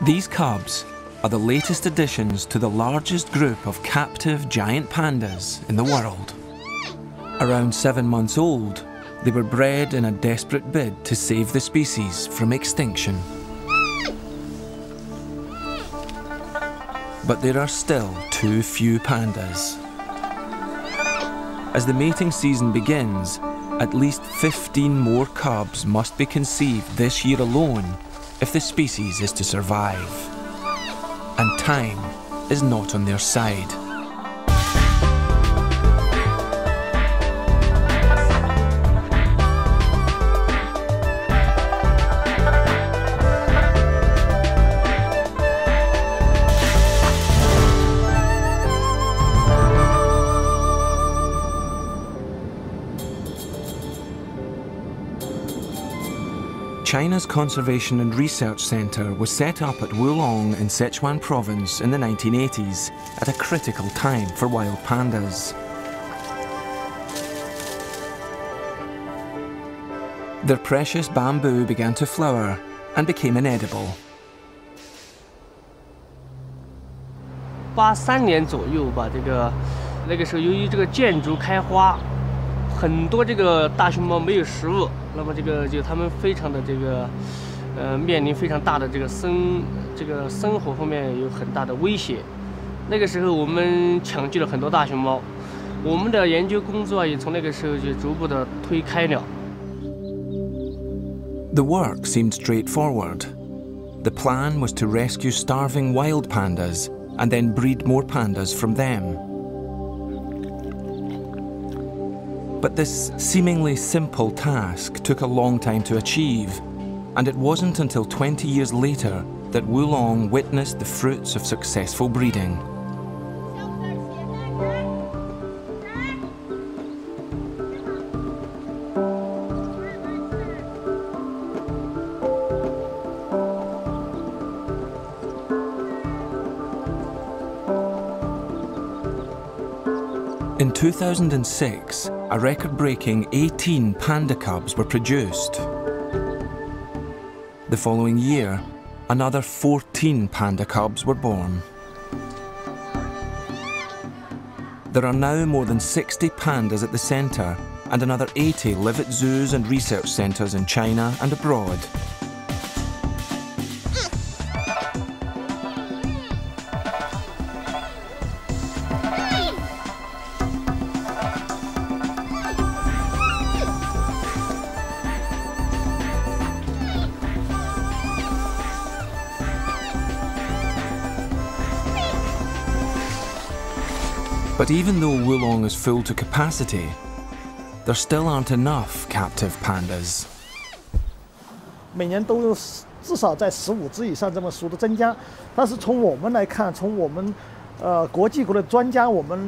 These cubs are the latest additions to the largest group of captive giant pandas in the world. Around 7 months old, they were bred in a desperate bid to save the species from extinction. But there are still too few pandas. As the mating season begins, at least 15 more cubs must be conceived this year alone if the species is to survive. And time is not on their side. China's Conservation and Research Centre was set up at Wulong in Sichuan province in the 1980s at a critical time for wild pandas. Their precious bamboo began to flower and became inedible. 83年左右吧，那个时候由于这个建筑开花，很多这个大熊猫没有食物。 那么就它们非常的面临非常大的这个生活方面有很大的威胁。那个时候我们抢救了很多大熊猫，我们的研究工作也从那个时候就逐步的推开了。The work seemed straightforward. The plan was to rescue starving wild pandas and then breed more pandas from them. But this seemingly simple task took a long time to achieve, and it wasn't until 20 years later that Wulong witnessed the fruits of successful breeding. In 2006, a record-breaking 18 panda cubs were produced. The following year, another 14 panda cubs were born. There are now more than 60 pandas at the centre, and another 80 live at zoos and research centres in China and abroad. But even though Wulong is full to capacity, there still aren't enough captive pandas. 每年都有至少在15只以上这么数的增加，但是从我们来看，从我们国际国的专家我们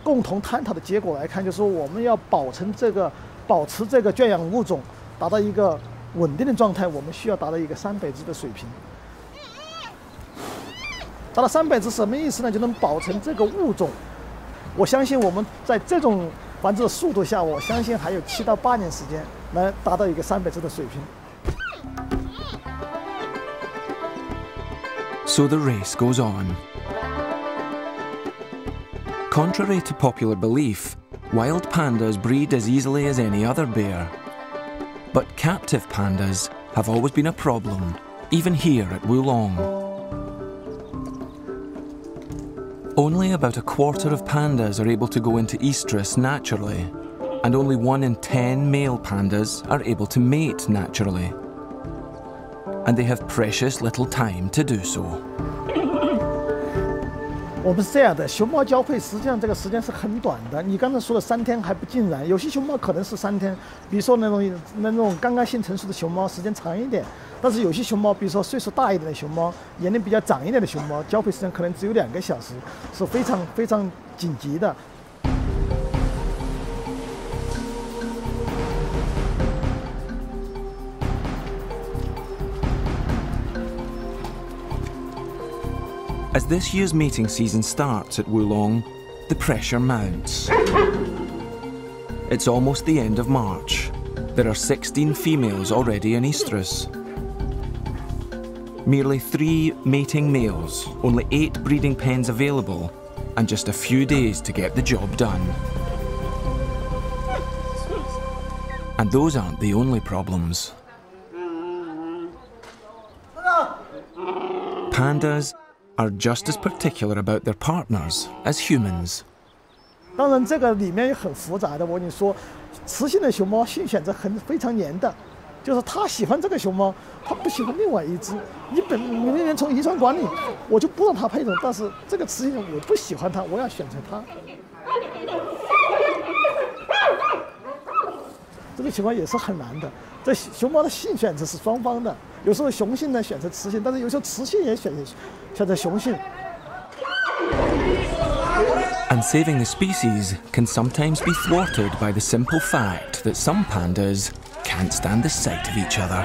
共同探讨的结果来看，就是说我们要保持这个圈养物种达到一个稳定的状态，我们需要达到一个300只的水平。达到300只什么意思呢？就能保存这个物种。 我相信我们在这种繁殖的速度下，我相信还有7到8年时间来达到一个300只的水平。So the race goes on. Contrary to popular belief, wild pandas breed as easily as any other bear. But captive pandas have always been a problem, even here at Wulong. Only about a quarter of pandas are able to go into estrus naturally, and only 1 in 10 male pandas are able to mate naturally. And they have precious little time to do so. 我们是这样的，熊猫交配实际上这个时间是很短的。你刚才说的3天还不尽然，有些熊猫可能是3天，比如说那种刚刚性成熟的熊猫时间长一点，但是有些熊猫，比如说岁数大一点的熊猫，年龄比较长一点的熊猫，交配时间可能只有2个小时，是非常非常紧急的。 As this year's mating season starts at Wulong, the pressure mounts. It's almost the end of March. There are 16 females already in estrus. Merely 3 mating males, only 8 breeding pens available, and just a few days to get the job done. And those aren't the only problems. Pandas are just as particular about their partners as humans. 当然，这个里面也很复杂的。我跟你说，雌性的熊猫性选择非常黏的，就是它喜欢这个熊猫，它不喜欢另外一只。你明明从遗传管理，我就不让它配种，但是这个雌性我不喜欢它，我要选择它。这个情况也是很难的。这熊猫的性选择是双方的，有时候雄性呢选择雌性，但是有时候雌性也选择雄性。 And saving the species can sometimes be thwarted by the simple fact that some pandas can't stand the sight of each other.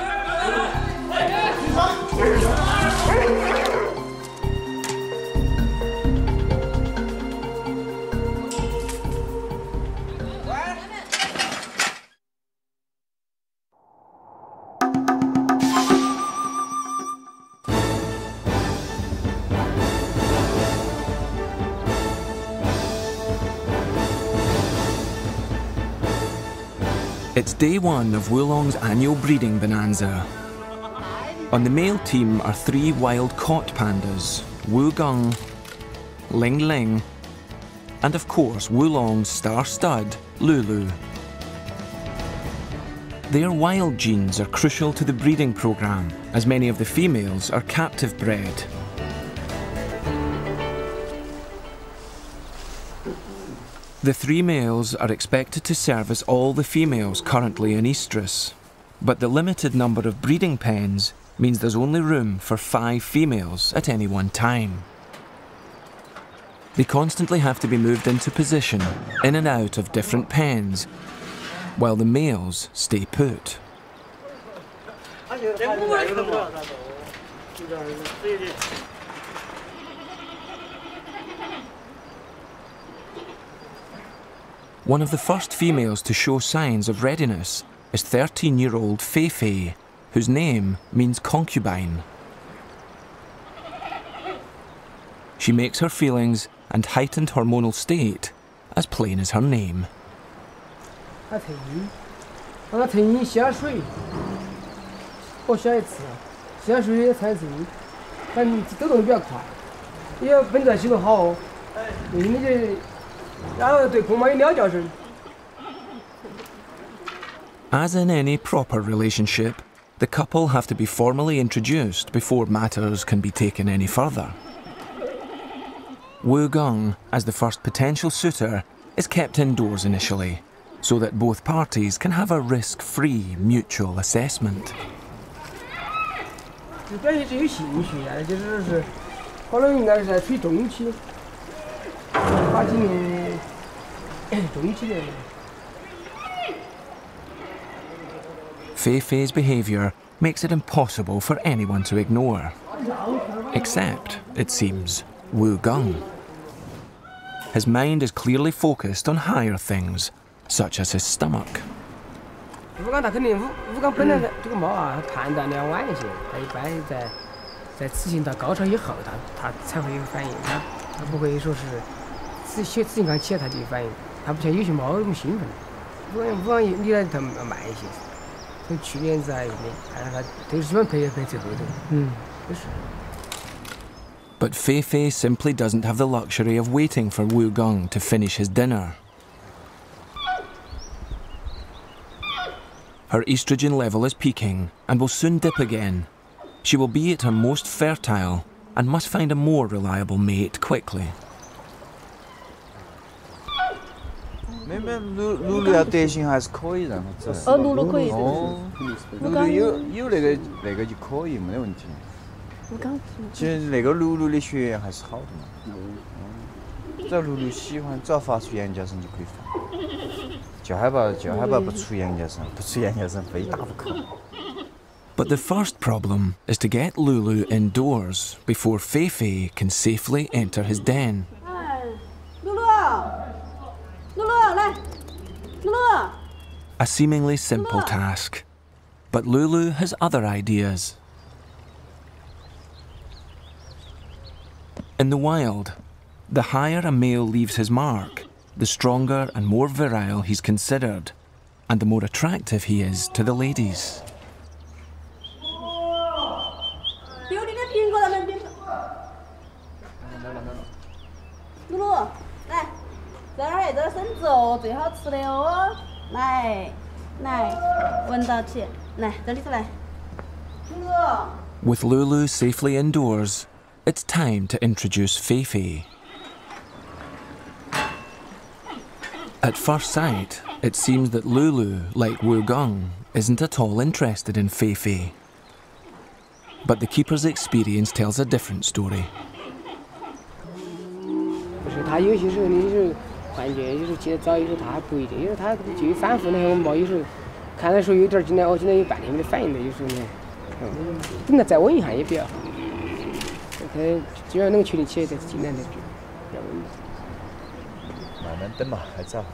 It's day 1 of Wulong's annual breeding bonanza. On the male team are 3 wild caught pandas, Wugung, Ling Ling, and of course Wulong's star stud, Lulu. Their wild genes are crucial to the breeding programme, as many of the females are captive bred. The 3 males are expected to service all the females currently in estrus, but the limited number of breeding pens means there's only room for 5 females at any one time. They constantly have to be moved into position, in and out of different pens, while the males stay put. One of the first females to show signs of readiness is 13-year-old Fei Fei, whose name means concubine. She makes her feelings and heightened hormonal state as plain as her name. As in any proper relationship, the couple have to be formally introduced before matters can be taken any further. Wugung, as the first potential suitor, is kept indoors initially, so that both parties can have a risk-free mutual assessment. Fei Fei's behaviour makes it impossible for anyone to ignore. Except, it seems, Wugung. His mind is clearly focused on higher things, such as his stomach. But Fei Fei simply doesn't have the luxury of waiting for Wugung to finish his dinner. Her estrogen level is peaking and will soon dip again. She will be at her most fertile and must find a more reliable mate quickly. 妹妹，露露要德行还是可以，然后这。露露可以。哦，露露有那个就可以，没得问题。其实那个露露的血缘还是好的嘛。只要露露喜欢，只要发出羊叫声就可以放。就害怕不出羊叫声，不出羊叫声非打不可。 But the first problem is to get Lulu indoors before Fei Fei can safely enter his den. A seemingly simple task, but Lulu has other ideas. In the wild, the higher a male leaves his mark, the stronger and more virile he's considered, and the more attractive he is to the ladies. With Lulu safely indoors, it's time to introduce Feifei. At first sight, it seems that Lulu, like Wu Gung, isn't at all interested in Feifei. But the keeper's experience tells a different story. 他有些时候，你是幻觉，有时候起得早，有时候他还不一定，有时候他就反复的很嘛，有时候看的时候有点进来，哦，进来有半天没得反应的，有时候呢，等他再稳一下也比较好。他只要能确定起来，再进来的比较稳。慢慢等嘛，还早。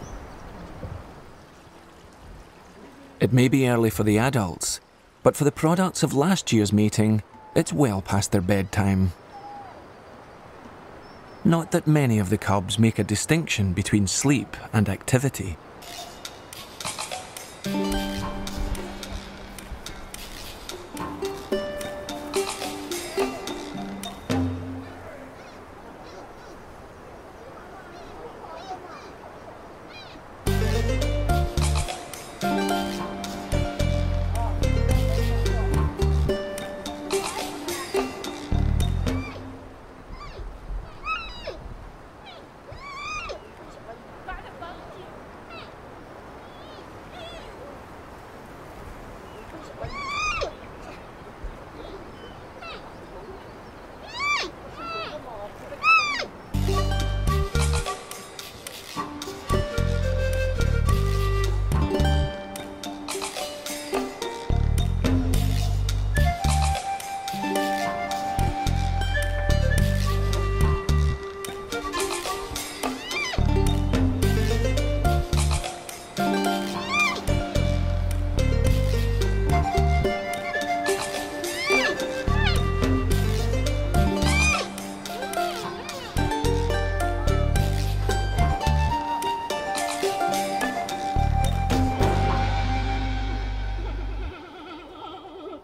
It may be early for the adults, but for the products of last year's mating, it's well past their bedtime. Not that many of the cubs make a distinction between sleep and activity.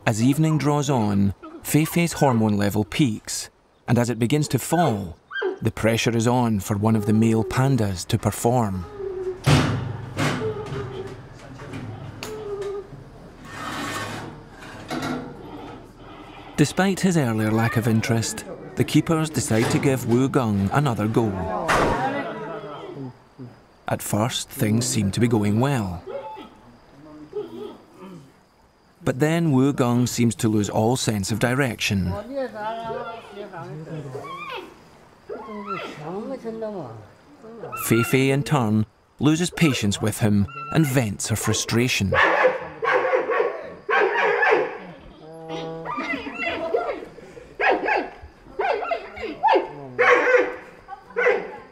As evening draws on, Feifei's hormone level peaks, and as it begins to fall, the pressure is on for one of the male pandas to perform. Despite his earlier lack of interest, the keepers decide to give Wu Gung another go. At first, things seem to be going well. But then Wu Gung seems to lose all sense of direction. Feifei, in turn, loses patience with him and vents her frustration.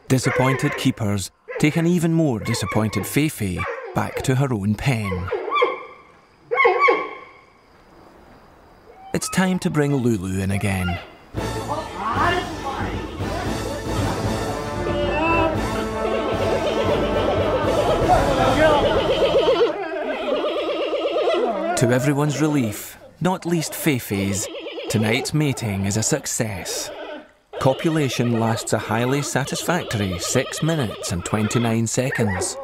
Disappointed keepers take an even more disappointed Feifei back to her own pen. It's time to bring Lulu in again. To everyone's relief, not least Feifei's, tonight's mating is a success. Copulation lasts a highly satisfactory 6 minutes and 29 seconds.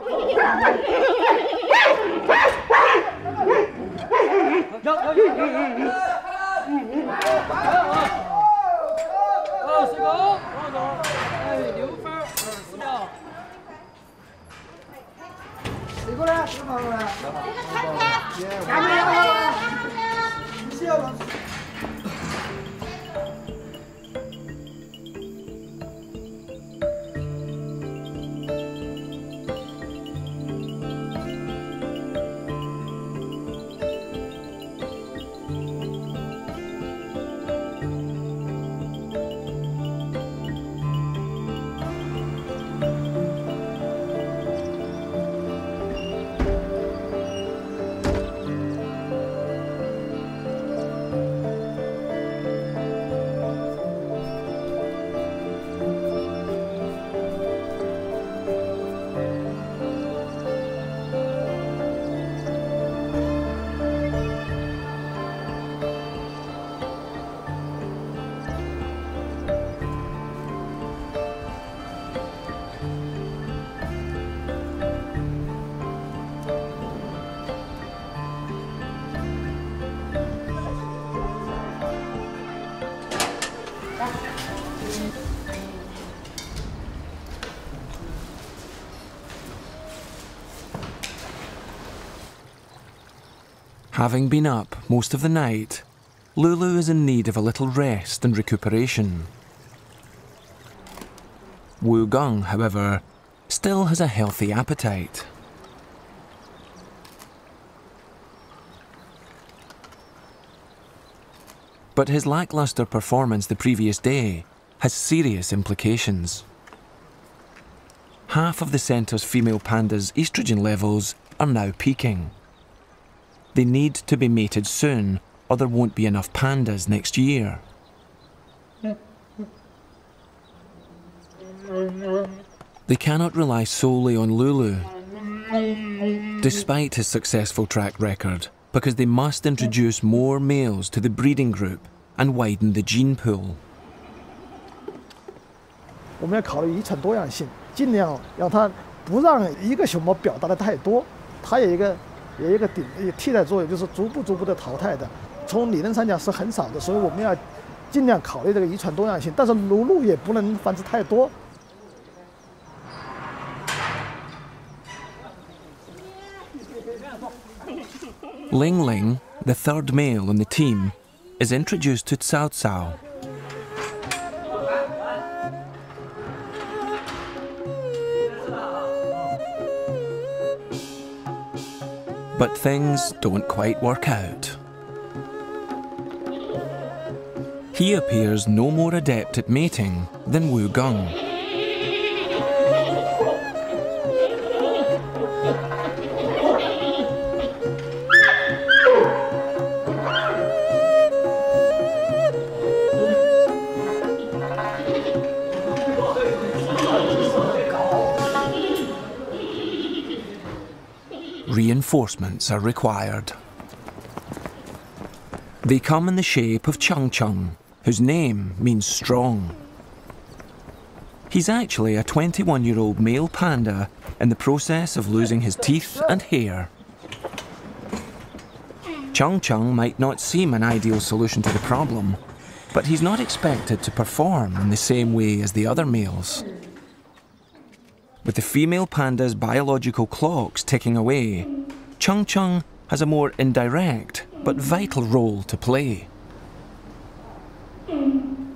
Having been up most of the night, Lulu is in need of a little rest and recuperation. Wu Gung, however, still has a healthy appetite. But his lackluster performance the previous day has serious implications. Half of the centre's female pandas' estrogen levels are now peaking. They need to be mated soon, or there won't be enough pandas next year. They cannot rely solely on Lulu, despite his successful track record, because they must introduce more males to the breeding group and widen the gene pool. 我们要考虑遗传多样性，尽量让它不让一个熊猫表达的太多，它有一个替代作用，就是逐步的淘汰的。从理论上讲是很少的，所以我们要尽量考虑这个遗传多样性，但是乳鹿也不能繁殖太多。 Ling Ling, the third male in the team, is introduced to Cao Cao. But things don't quite work out. He appears no more adept at mating than Wu Gung. Reinforcements are required. They come in the shape of Chung Chung, whose name means strong. He's actually a 21-year-old male panda in the process of losing his teeth and hair. Chung Chung might not seem an ideal solution to the problem, but he's not expected to perform in the same way as the other males. With the female panda's biological clocks ticking away, Chung Chung has a more indirect but vital role to play.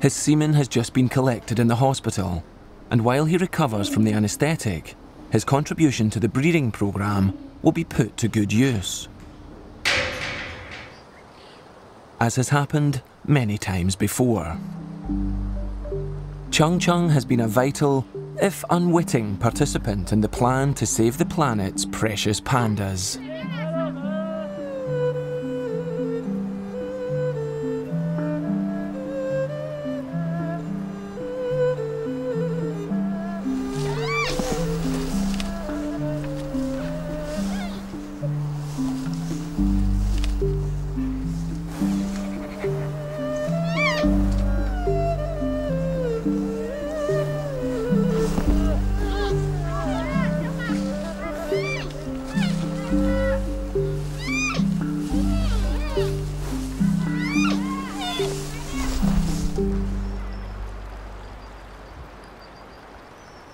His semen has just been collected in the hospital, and while he recovers from the anaesthetic, his contribution to the breeding programme will be put to good use. As has happened many times before. Chung Chung has been a vital, if unwitting, participant in the plan to save the planet's precious pandas.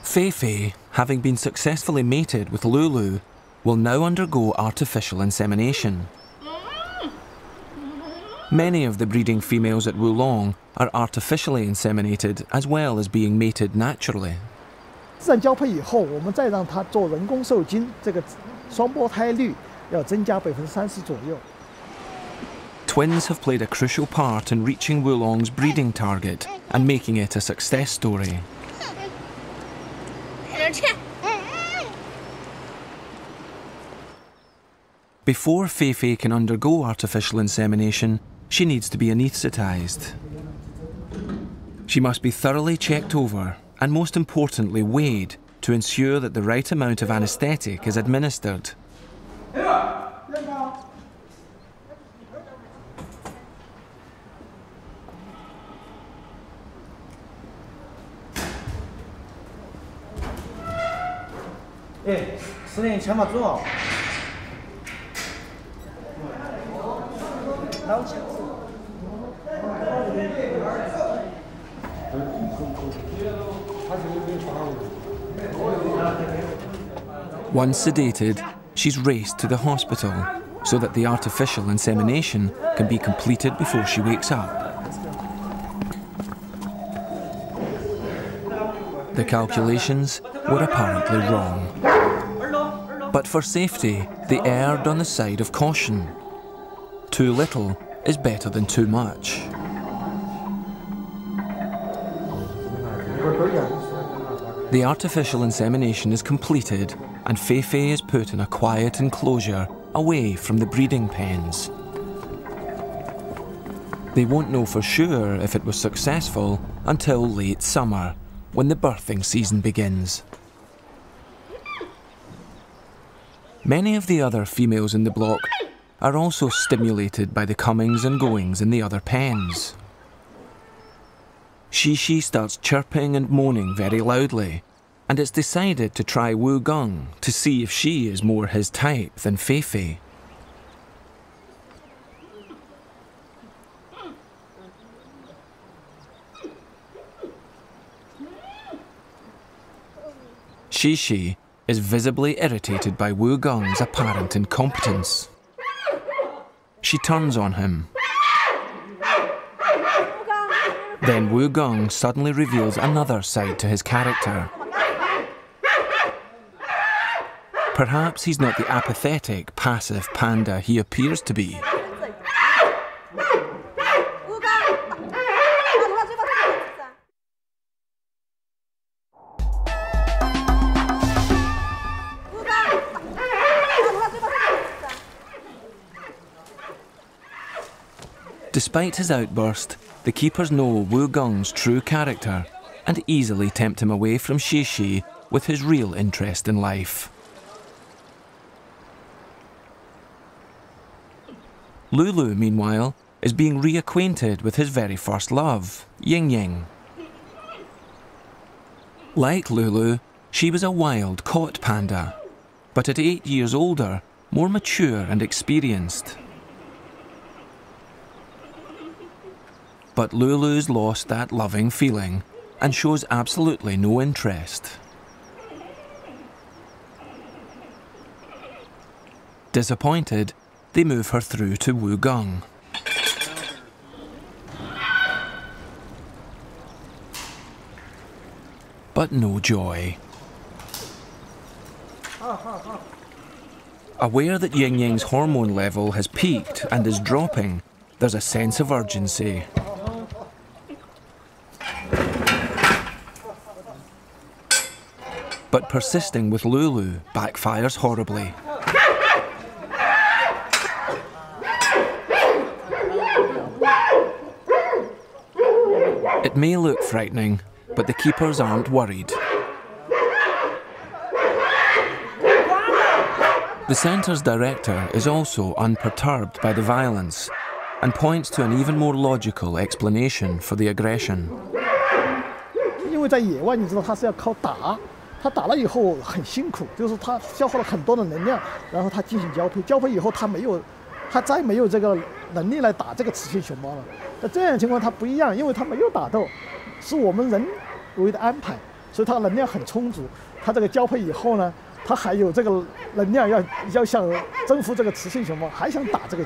Fei Fei, having been successfully mated with Lulu, will now undergo artificial insemination. Many of the breeding females at Wulong are artificially inseminated as well as being mated naturally. 自然交配以后，我们再让它做人工受精，这个双胞胎率要增加30%左右。 Twins have played a crucial part in reaching Wulong's breeding target and making it a success story. Before Fei Fei can undergo artificial insemination, she needs to be anaesthetised. She must be thoroughly checked over and, most importantly, weighed to ensure that the right amount of anaesthetic is administered. Once sedated, she's raced to the hospital so that the artificial insemination can be completed before she wakes up. The calculations were apparently wrong. But for safety, they erred on the side of caution. Too little is better than too much. The artificial insemination is completed and Feifei is put in a quiet enclosure away from the breeding pens. They won't know for sure if it was successful until late summer, when the birthing season begins. Many of the other females in the block are also stimulated by the comings and goings in the other pens. Shishi starts chirping and moaning very loudly, and it's decided to try Wu Gong to see if she is more his type than Feifei. Shishi is visibly irritated by Wu Gong's apparent incompetence. She turns on him. Then Wu Gong suddenly reveals another side to his character. Perhaps he's not the apathetic, passive panda he appears to be. Despite his outburst, the keepers know Wu Gong's true character and easily tempt him away from Shishi with his real interest in life. Lulu, meanwhile, is being reacquainted with his very first love, Ying Ying. Like Lulu, she was a wild caught panda, but at 8 years older, more mature and experienced. But Lulu's lost that loving feeling and shows absolutely no interest. Disappointed, they move her through to Wu Gong. But no joy. Aware that Ying Ying's hormone level has peaked and is dropping, there's a sense of urgency. But persisting with Lulu backfires horribly. It may look frightening, but the keepers aren't worried. The centre's director is also unperturbed by the violence and points to an even more logical explanation for the aggression. 因为在野外，你知道它是要靠打。 他打了以后很辛苦，就是他消耗了很多的能量，然后他进行交配，交配以后他再没有这个能力来打这个雌性熊猫了。那这样的情况他不一样，因为他没有打斗，是我们人为的安排，所以他能量很充足。他这个交配以后呢，他还有这个能量要想征服这个雌性熊猫，还想打这个。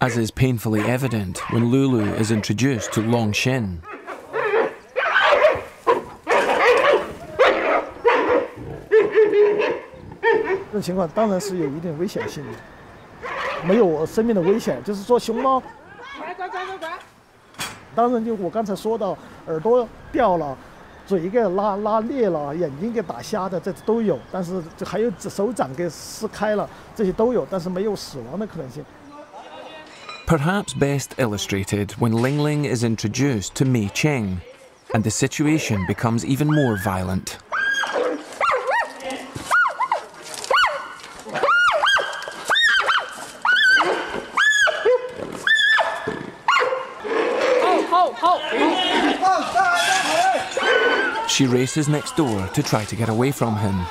As is painfully evident when Lulu is introduced to Longshin. 这种情况当然是有一定危险性的，没有生命的危险，就是说熊猫，当然就我刚才说到，耳朵掉了，嘴给拉裂了，眼睛给打瞎的，这都有，但是还有手掌给撕开了，这些都有，但是没有死亡的可能性。 Perhaps best illustrated when Ling Ling is introduced to Mei Cheng, and the situation becomes even more violent. She races next door to try to get away from him.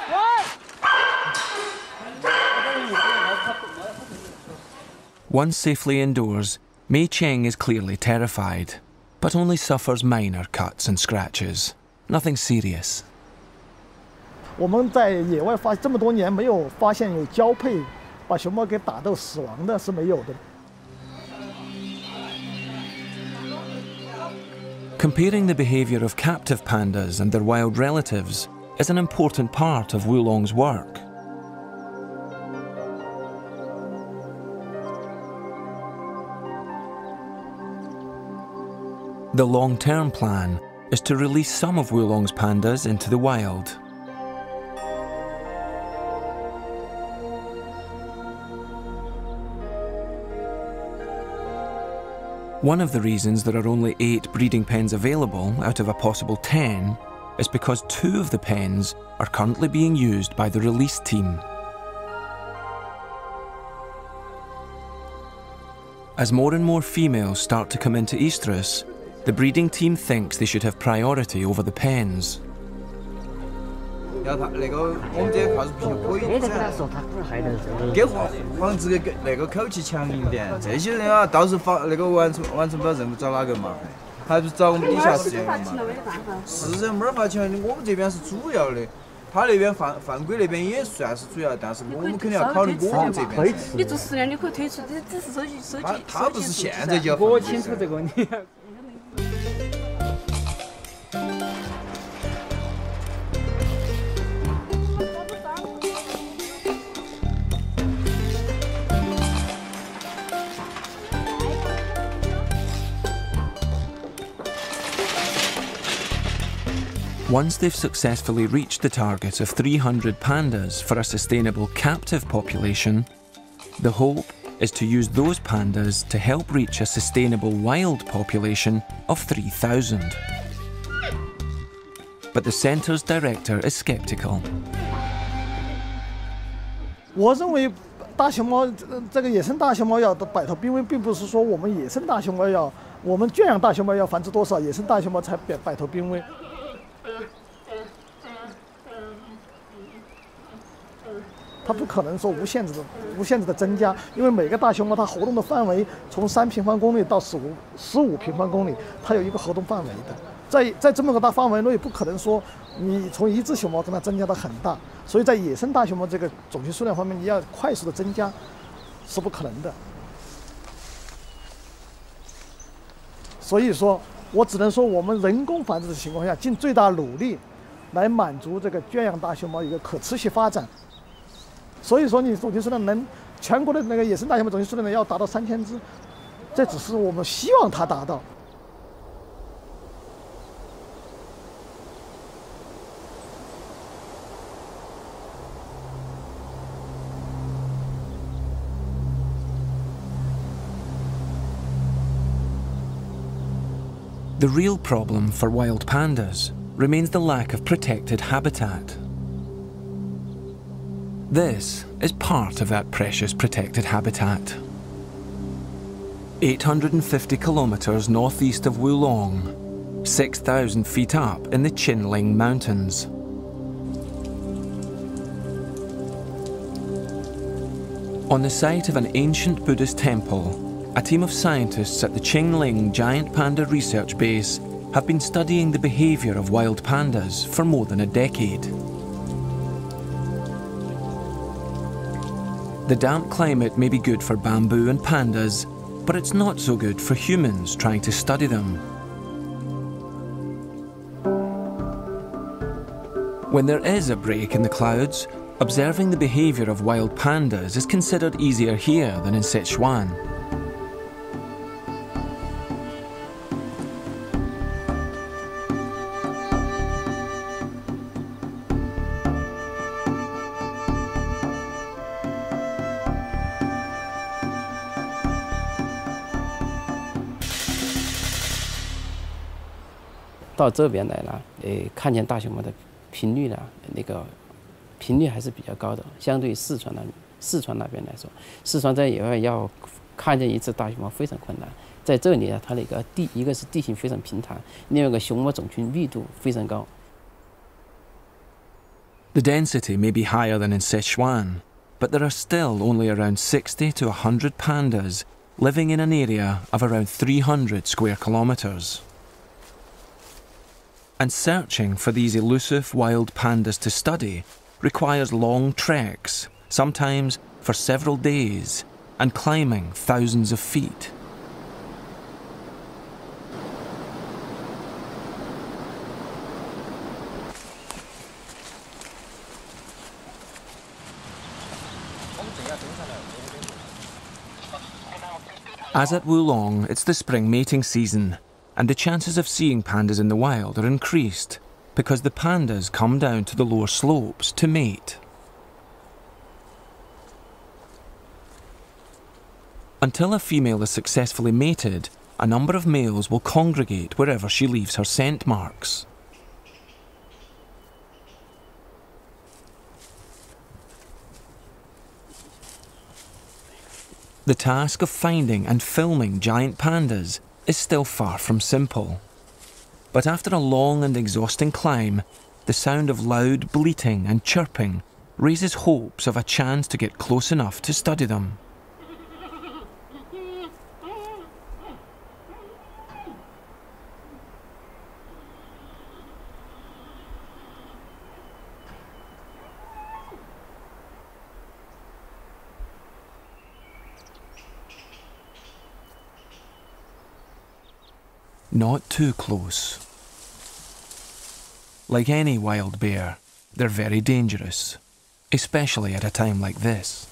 Once safely indoors, Mei Cheng is clearly terrified, but only suffers minor cuts and scratches, nothing serious. 我们在野外这么多年没有发现有交配把熊猫给打到死亡的是没有的。 Comparing the behaviour of captive pandas and their wild relatives is an important part of Wulong's work. The long-term plan is to release some of Wulong's pandas into the wild. One of the reasons there are only 8 breeding pens available out of a possible 10 is because 2 of the pens are currently being used by the release team. As more and more females start to come into oestrus, the breeding team thinks they should have priority over the pens. 要他那个，我们这靠是比较可以给防止那个口气强硬点。这些人啊，到时候那个完成不了任务找哪个麻烦？还不是找我们底下实验嘛？是人没法强，我们这边是主要的，他那边犯规那边也算是主要，但是我们肯定要考虑我们这边。你做实验你可以推出，只是收集。他不是现在就要。我清楚这个问题。 Once they've successfully reached the target of 300 pandas for a sustainable captive population, the hope is to use those pandas to help reach a sustainable wild population of 3,000. But the centre's director is sceptical. 我认为大熊猫这个野生大熊猫要摆脱濒危，并不是说我们野生大熊猫我们圈养大熊猫要繁殖多少，野生大熊猫才摆脱濒危。 它不可能说无限制的增加，因为每个大熊猫它活动的范围从3平方公里到15平方公里，它有一个活动范围的。在这么个大范围内，不可能说你从一只熊猫跟它增加到很大，所以在野生大熊猫这个种群数量方面，你要快速的增加是不可能的。所以说，我只能说我们人工繁殖的情况下，尽最大努力来满足这个圈养大熊猫一个可持续发展。 所以说，你种群数量全国的那个野生大熊猫种群数量要达到3000只，这只是我们希望它达到。The real problem for wild pandas remains the lack of protected habitat. This is part of that precious protected habitat. 850 kilometres northeast of Wulong, 6,000 feet up in the Chinling Mountains. On the site of an ancient Buddhist temple, a team of scientists at the Chinling Giant Panda Research Base have been studying the behaviour of wild pandas for more than a decade. The damp climate may be good for bamboo and pandas, but it's not so good for humans trying to study them. When there is a break in the clouds, observing the behaviour of wild pandas is considered easier here than in Sichuan. "到这边来了，看见大熊猫的频率呢，那个频率还是比较高的，相对于四川那边来说，四川在野外要看见一只大熊猫非常困难。在这里呢，它那个一个是地形非常平坦，另外一个熊猫种群密度非常高。The density may be higher than in Sichuan, but there are still only around 60 to 100 pandas living in an area of around 300 square kilometres. And searching for these elusive wild pandas to study requires long treks, sometimes for several days, and climbing thousands of feet. As at Wulong, it's the spring mating season, and the chances of seeing pandas in the wild are increased because the pandas come down to the lower slopes to mate. Until a female is successfully mated, a number of males will congregate wherever she leaves her scent marks. The task of finding and filming giant pandas is still far from simple. But after a long and exhausting climb, the sound of loud bleating and chirping raises hopes of a chance to get close enough to study them. Not too close. Like any wild bear, they're very dangerous, especially at a time like this.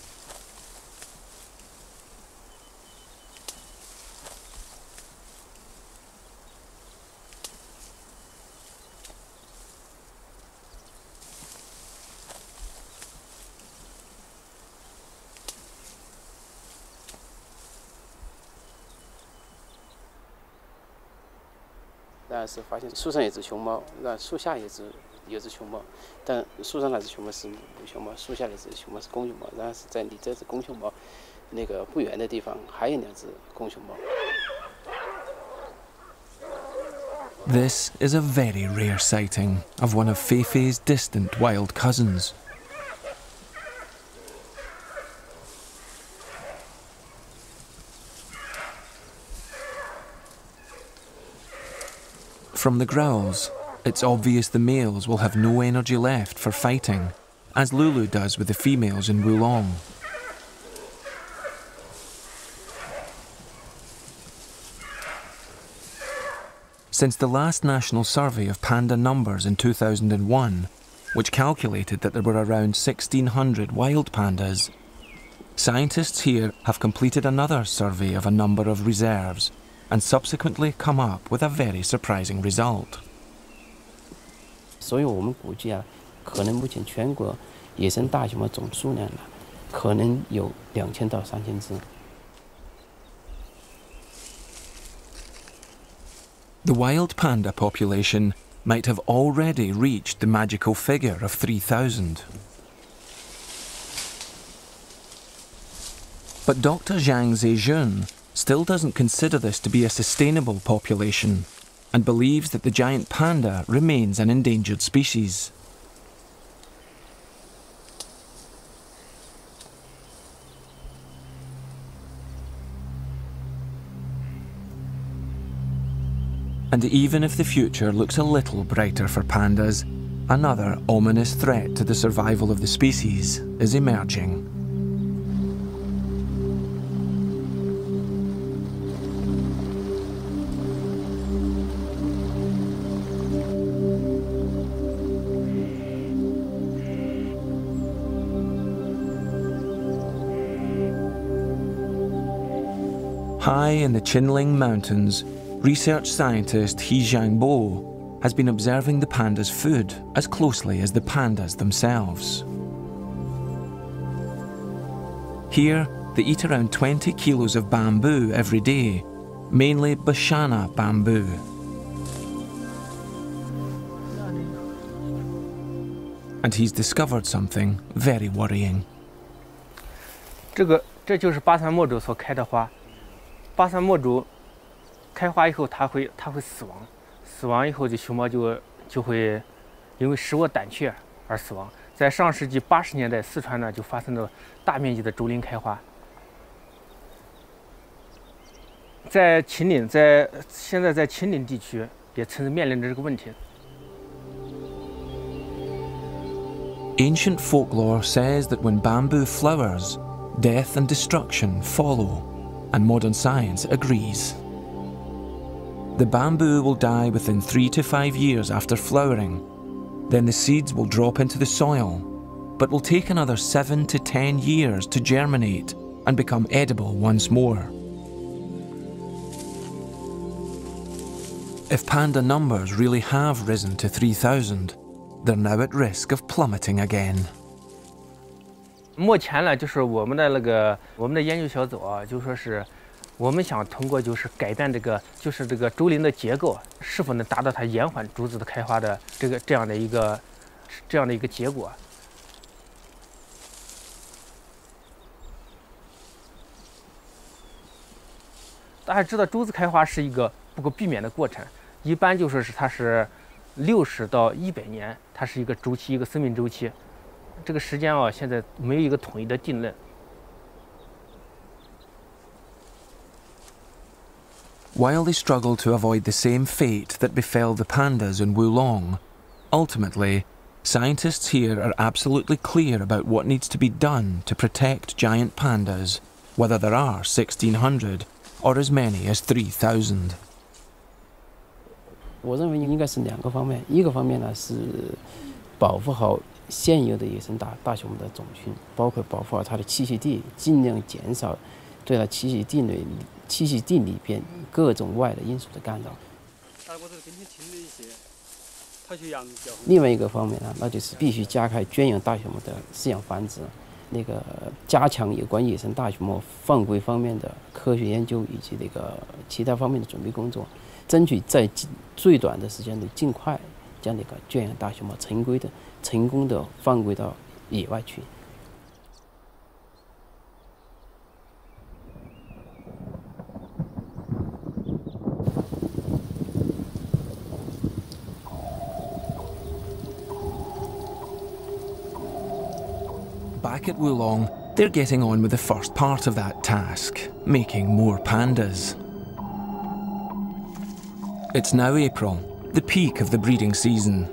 但是发现树上有只熊猫，那树下有只熊猫，但树上那只熊猫是母熊猫，树下那只熊猫是公熊猫。然后是在离这只公熊猫那个不远的地方，还有2只公熊猫。This is a very rare sighting of one of Feifei's distant wild cousins. From the growls, it's obvious the males will have no energy left for fighting, as Lulu does with the females in Wulong. Since the last national survey of panda numbers in 2001, which calculated that there were around 1,600 wild pandas, scientists here have completed another survey of a number of reserves and subsequently come up with a very surprising result. 所以我们估计啊，可能目前全国野生大熊猫总数量呢，可能有2000到3000只。The wild panda population might have already reached the magical figure of 3,000. But Dr. Zhang Zejun still doesn't consider this to be a sustainable population and believes that the giant panda remains an endangered species. And even if the future looks a little brighter for pandas, another ominous threat to the survival of the species is emerging. High in the Qinling Mountains, research scientist He Jiangbo has been observing the pandas' food as closely as the pandas themselves. Here, they eat around 20 kilos of bamboo every day, mainly Bashana bamboo. And he's discovered something very worrying. 这就是巴山墨竹所开的花。巴山墨竹开花以后，它会死亡，死亡以后这熊猫就会因为食物胆怯而死亡。在上世纪80年代，四川呢就发生了大面积的竹林开花。在秦岭，现在在秦岭地区也面临着这个问题。Ancient folklore says that when bamboo flowers, death and destruction follow, and modern science agrees. The bamboo will die within 3 to 5 years after flowering. Then the seeds will drop into the soil, but will take another 7 to 10 years to germinate and become edible once more. If panda numbers really have risen to 3,000, they're now at risk of plummeting again. 目前呢，就是我们的研究小组啊，就说是我们想通过就是改变这个竹林的结构，是否能达到它延缓竹子的开花的这样的一个结果。大家知道，竹子开花是一个不可避免的过程，一般就说是它是60到100年，它是一个周期，一个生命周期。这个时间啊，现在没有一个统一的定论。 While they struggle to avoid the same fate that befell the pandas in Wulong, ultimately, scientists here are absolutely clear about what needs to be done to protect giant pandas, whether there are 1,600 or as many as 3,000. 我认为应该是2个方面，一个方面呢是保护好现有的野生大熊的种群，包括保护好它的栖息地，尽量减少对它栖息地里边各种外的因素的干扰。另外一个方面呢，那就是必须加快圈养大熊猫的饲养繁殖，加强有关野生大熊猫放归方面的科学研究以及其他方面的准备工作，争取在最短的时间内尽快将圈养大熊猫成功的放归到野外去。 Back at Wulong, they're getting on with the first part of that task, making more pandas. It's now April, the peak of the breeding season,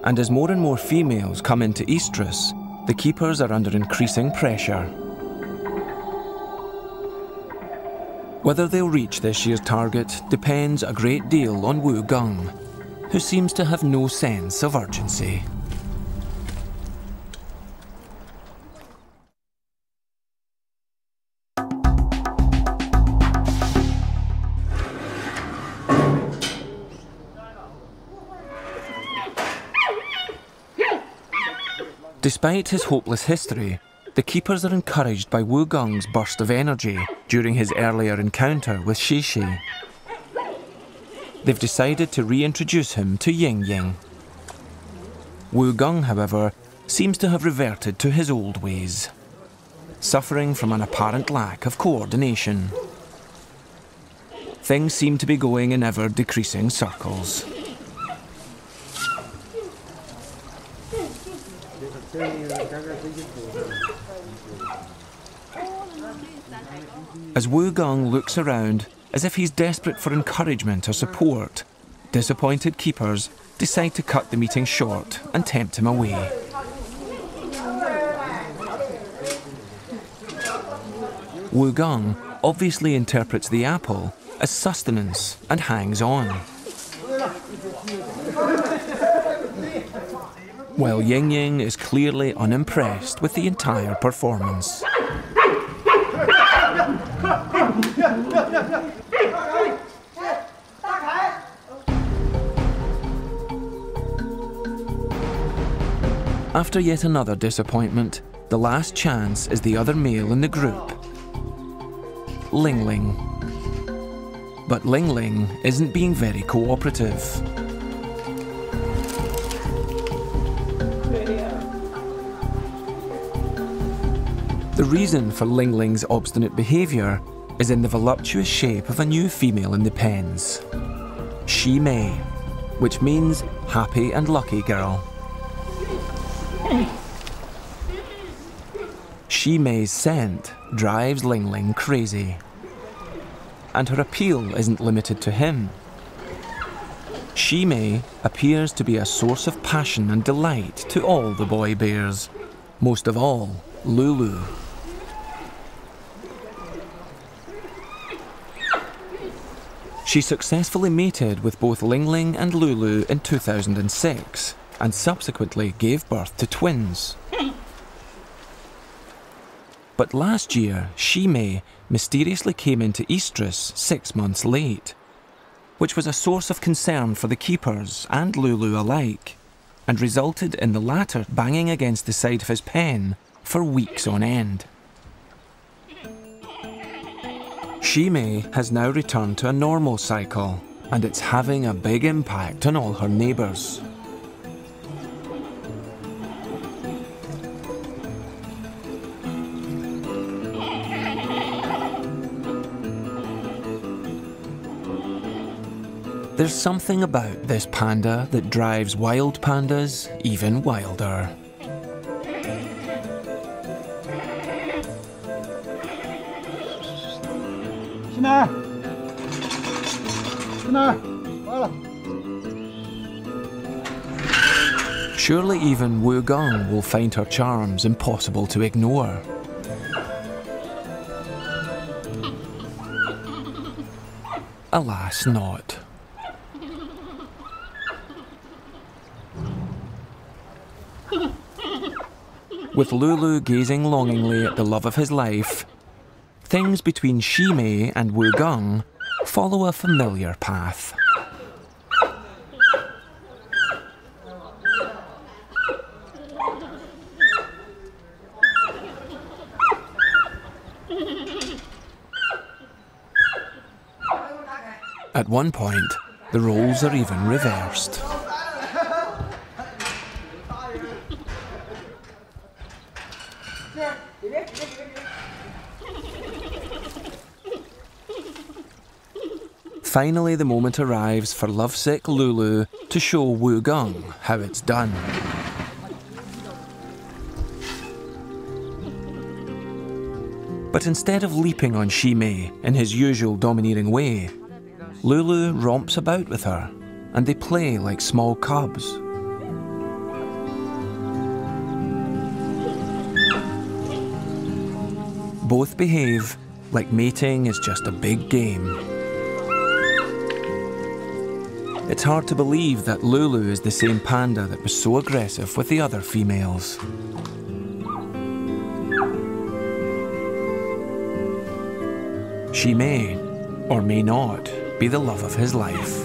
and as more and more females come into estrus, the keepers are under increasing pressure. Whether they'll reach this year's target depends a great deal on Wu Gung, who seems to have no sense of urgency. Despite his hopeless history, the keepers are encouraged by Wu Gung's burst of energy during his earlier encounter with Shishi. They've decided to reintroduce him to Ying Ying. Wu Gung, however, seems to have reverted to his old ways, suffering from an apparent lack of coordination. Things seem to be going in ever-decreasing circles. As Wu Gung looks around as if he's desperate for encouragement or support, disappointed keepers decide to cut the meeting short and tempt him away. Wu Gung obviously interprets the apple as sustenance and hangs on, while Ying Ying is clearly unimpressed with the entire performance. After yet another disappointment, the last chance is the other male in the group, Ling Ling. But Ling Ling isn't being very cooperative. The reason for Ling Ling's obstinate behaviour is in the voluptuous shape of a new female in the pens, Shi Mei, which means happy and lucky girl. Shi Mei's scent drives Ling Ling crazy, and her appeal isn't limited to him. Shimei appears to be a source of passion and delight to all the boy bears, most of all Lulu. She successfully mated with both Ling Ling and Lulu in 2006 and subsequently gave birth to twins. But last year, Shimei mysteriously came into Estrus 6 months late, which was a source of concern for the keepers and Lulu alike, and resulted in the latter banging against the side of his pen for weeks on end. Shimei has now returned to a normal cycle, and it's having a big impact on all her neighbours. There's something about this panda that drives wild pandas even wilder. Surely even Wu Gong will find her charms impossible to ignore. Alas, not. With Lulu gazing longingly at the love of his life, things between Shimei and Wu Gong follow a familiar path. At one point, the roles are even reversed. Finally, the moment arrives for lovesick Lulu to show Wu Gong how it's done. But instead of leaping on Shimei in his usual domineering way, Lulu romps about with her, and they play like small cubs. Both behave like mating is just a big game. It's hard to believe that Lulu is the same panda that was so aggressive with the other females. She may, or may not, be the love of his life.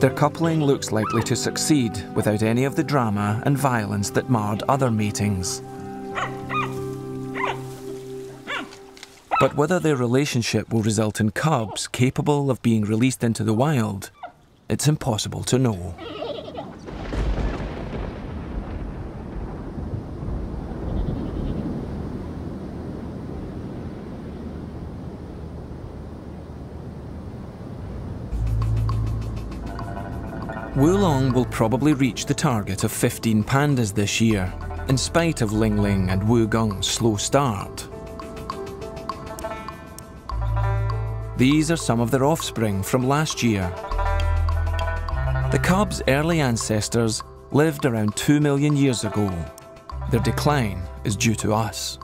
Their coupling looks likely to succeed without any of the drama and violence that marred other matings. But whether their relationship will result in cubs capable of being released into the wild, it's impossible to know. Wulong will probably reach the target of 15 pandas this year, in spite of Ling Ling and Wu Gong's slow start. These are some of their offspring from last year. The cubs' early ancestors lived around 2 million years ago. Their decline is due to us.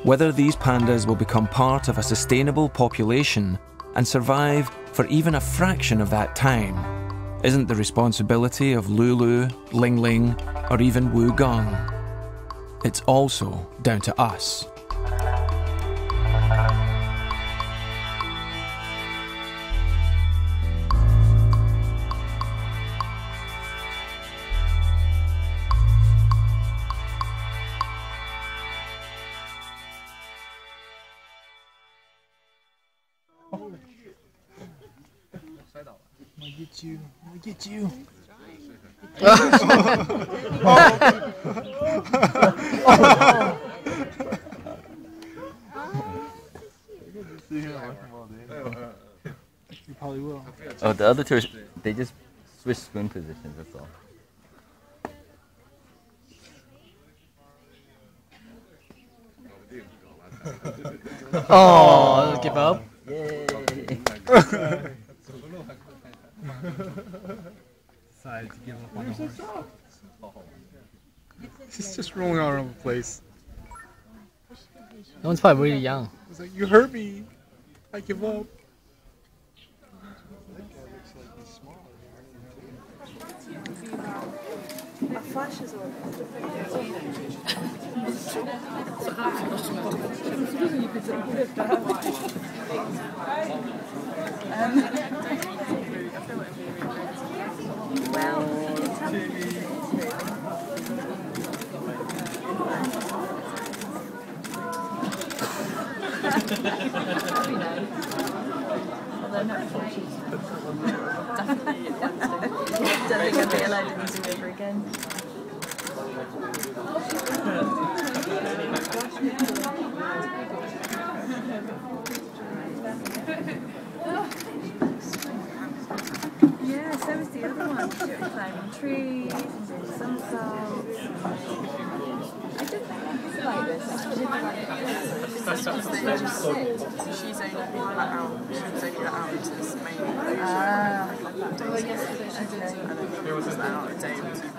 Whether these pandas will become part of a sustainable population and survive for even a fraction of that time isn't the responsibility of Lulu, Ling Ling, or even Wu Gong. It's also down to us. I'll get you. You probably will. Oh, the other two, they just switch spoon positions, that's all. Oh, give up. Yay! Decided to give up on the horse. He's just rolling all over the place. That one's probably really young. He's like, you hurt me. I give up. Don't think I'd be allowed in the zoo ever again. Yeah, so was the other one. Climbing trees and doing somersaults. I did like this. I did like it. She's only let out. She was only let out into this main. Ah. And then it was out a day or two.